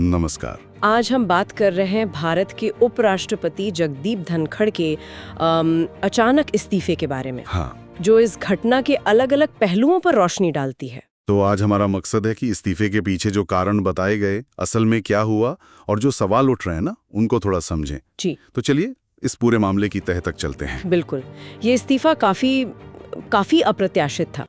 नमस्कार। आज हम बात कर रहे हैं भारत के उपराष्ट्रपति जगदीप धनखड़ के अचानक इस्तीफे के बारे में, हाँ, जो इस घटना के अलग अलग पहलुओं पर रोशनी डालती है। तो आज हमारा मकसद है कि इस्तीफे के पीछे जो कारण बताए गए असल में क्या हुआ और जो सवाल उठ रहे हैं ना उनको थोड़ा समझें। जी तो चलिए इस पूरे मामले की तह तक चलते हैं। बिल्कुल। ये इस्तीफा काफी अप्रत्याशित था,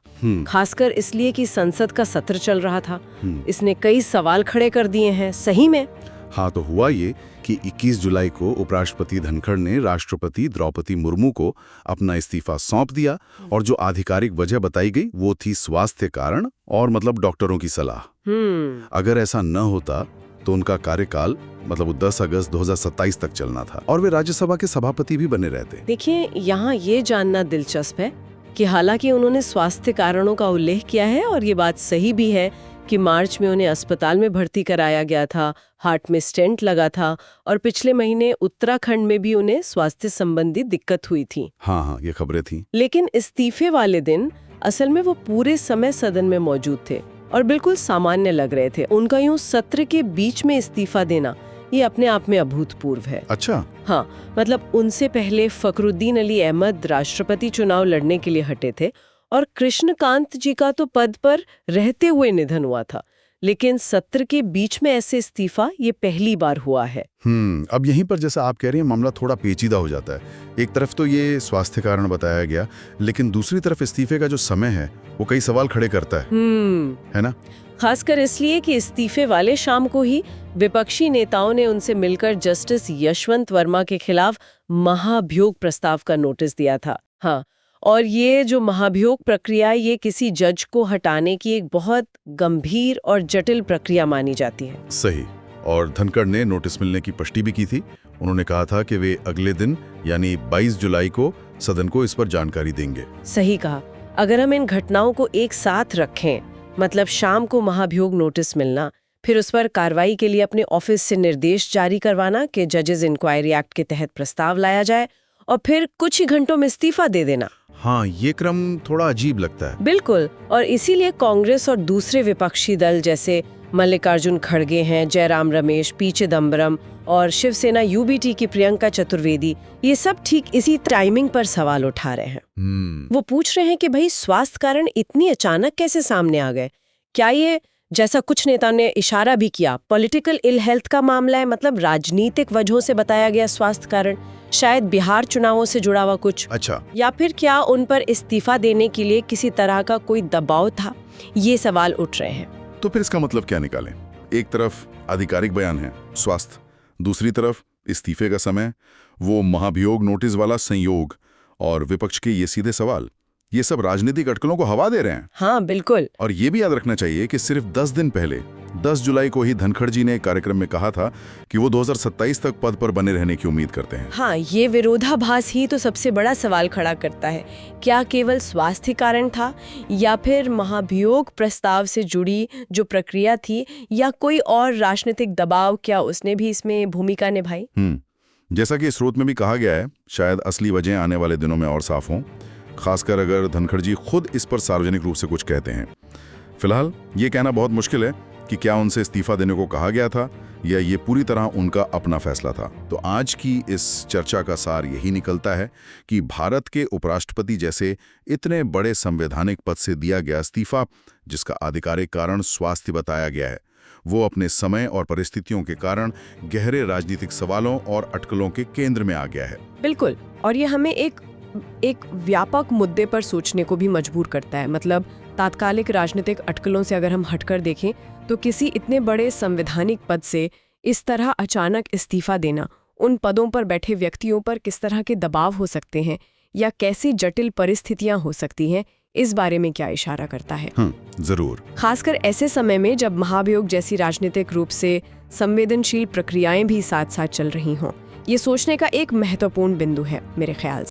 खासकर इसलिए कि संसद का सत्र चल रहा था। इसने कई सवाल खड़े कर दिए हैं सही में। हाँ, तो हुआ ये कि 21 जुलाई को उपराष्ट्रपति धनखड़ ने राष्ट्रपति द्रौपदी मुर्मू को अपना इस्तीफा सौंप दिया और जो आधिकारिक वजह बताई गई वो थी स्वास्थ्य कारण और मतलब डॉक्टरों की सलाह। अगर ऐसा न होता तो उनका कार्यकाल मतलब 10 अगस्त 2027 तक चलना था और वे राज्यसभा के सभापति भी बने रहते। देखिए, यहाँ ये जानना दिलचस्प है कि हालांकि उन्होंने स्वास्थ्य कारणों का उल्लेख किया है और ये बात सही भी है कि मार्च में उन्हें अस्पताल में भर्ती कराया गया था, हार्ट में स्टेंट लगा था और पिछले महीने उत्तराखंड में भी उन्हें स्वास्थ्य संबंधी दिक्कत हुई थी। हाँ, ये खबरें थी। लेकिन इस्तीफे वाले दिन असल में वो पूरे समय सदन में मौजूद थे और बिल्कुल सामान्य लग रहे थे। उनका यूं सत्र के बीच में इस्तीफा देना ये अपने आप में अभूतपूर्व है। अच्छा। हाँ, मतलब उनसे पहले फखरुद्दीन अली अहमद राष्ट्रपति चुनाव लड़ने के लिए हटे थे और कृष्णकांत जी का तो पद पर रहते हुए निधन हुआ था, लेकिन सत्र के बीच में ऐसे इस्तीफा ये पहली बार हुआ है। अब यहीं पर जैसा आप कह रही हैं मामला थोड़ा पेचीदा हो जाता है। एक तरफ तो ये स्वास्थ्य कारण बताया गया, लेकिन दूसरी तरफ इस्तीफे का जो समय है वो कई सवाल खड़े करता है ना? खासकर इसलिए कि इस्तीफे वाले शाम को ही विपक्षी नेताओं ने उनसे मिलकर जस्टिस यशवंत वर्मा के खिलाफ महाभियोग प्रस्ताव का नोटिस दिया था। हाँ, और ये जो महाभियोग प्रक्रिया ये किसी जज को हटाने की एक बहुत गंभीर और जटिल प्रक्रिया मानी जाती है। सही। और धनखड़ ने नोटिस मिलने की पुष्टि भी की थी। उन्होंने कहा था कि वे अगले दिन यानी 22 जुलाई को सदन को इस पर जानकारी देंगे। सही कहा। अगर हम इन घटनाओं को एक साथ रखें, मतलब शाम को महाभियोग नोटिस मिलना, फिर उस पर कार्रवाई के लिए अपने ऑफिस से निर्देश जारी करवाना कि जजेस इंक्वायरी एक्ट के तहत प्रस्ताव लाया जाए और फिर कुछ ही घंटों में इस्तीफा दे देना। हाँ, ये क्रम थोड़ा अजीब लगता है। बिल्कुल, और इसीलिए कांग्रेस और दूसरे विपक्षी दल जैसे मल्लिकार्जुन खड़गे हैं, जयराम रमेश, पी चिदम्बरम और शिवसेना यूबीटी की प्रियंका चतुर्वेदी, ये सब ठीक इसी टाइमिंग पर सवाल उठा रहे हैं। वो पूछ रहे हैं कि भाई स्वास्थ्य कारण इतनी अचानक कैसे सामने आ गए? क्या ये, जैसा कुछ नेताओं ने इशारा भी किया, पॉलिटिकल इल हेल्थ का मामला है, मतलब राजनीतिक वजहों से बताया गया स्वास्थ्य कारण, शायद बिहार चुनावों से जुड़ा हुआ कुछ? अच्छा। या फिर क्या उन पर इस्तीफा देने के लिए किसी तरह का कोई दबाव था? ये सवाल उठ रहे हैं। तो फिर इसका मतलब क्या निकालें? एक तरफ आधिकारिक बयान है स्वास्थ्य, दूसरी तरफ इस्तीफे का समय, वो महाभियोग नोटिस वाला संयोग और विपक्ष के ये सीधे सवाल, ये सब राजनीतिक अटकलों को हवा दे रहे हैं। हाँ, बिल्कुल। और ये भी याद रखना चाहिए कि सिर्फ 10 दिन पहले 10 जुलाई को ही धनखड़ जी ने एक कार्यक्रम में कहा था कि वो 2027 तक पद पर बने रहने की उम्मीद करते हैं। हाँ, ये विरोधाभास ही तो सबसे बड़ा सवाल खड़ा करता है। क्या केवल स्वास्थ्य कारण था या फिर महाभियोग प्रस्ताव से जुड़ी जो प्रक्रिया थी या कोई और राजनीतिक दबाव, क्या उसने भी इसमें भूमिका निभाई? जैसा कि स्रोत में भी कहा गया है, शायद असली वजह आने वाले दिनों में और साफ हों, खासकर अगर धनखड़ जी खुद इस पर सार्वजनिक रूप से कुछ कहते हैं। फिलहाल ये कहना बहुत मुश्किल है कि क्या उनसे इस्तीफा देने को कहा गया था या ये पूरी तरह उनका अपना फैसला था। तो आज की इस चर्चा का सार यही निकलता है कि भारत के उपराष्ट्रपति जैसे इतने बड़े संवैधानिक पद से दिया गया इस्तीफा, जिसका आधिकारिक कारण स्वास्थ्य बताया गया है, वो अपने समय और परिस्थितियों के कारण गहरे राजनीतिक सवालों और अटकलों के केंद्र में आ गया है। बिल्कुल, और ये हमें एक व्यापक मुद्दे पर सोचने को भी मजबूर करता है। मतलब तात्कालिक राजनीतिक अटकलों से अगर हम हटकर देखें तो किसी इतने बड़े संवैधानिक पद से इस तरह अचानक इस्तीफा देना उन पदों पर बैठे व्यक्तियों पर किस तरह के दबाव हो सकते हैं या कैसी जटिल परिस्थितियां हो सकती हैं, इस बारे में क्या इशारा करता है? जरूर, खासकर ऐसे समय में जब महाभियोग जैसी राजनीतिक रूप से संवेदनशील प्रक्रियाएं भी साथ साथ चल रही हों। ये सोचने का एक महत्वपूर्ण बिंदु है मेरे ख्याल से।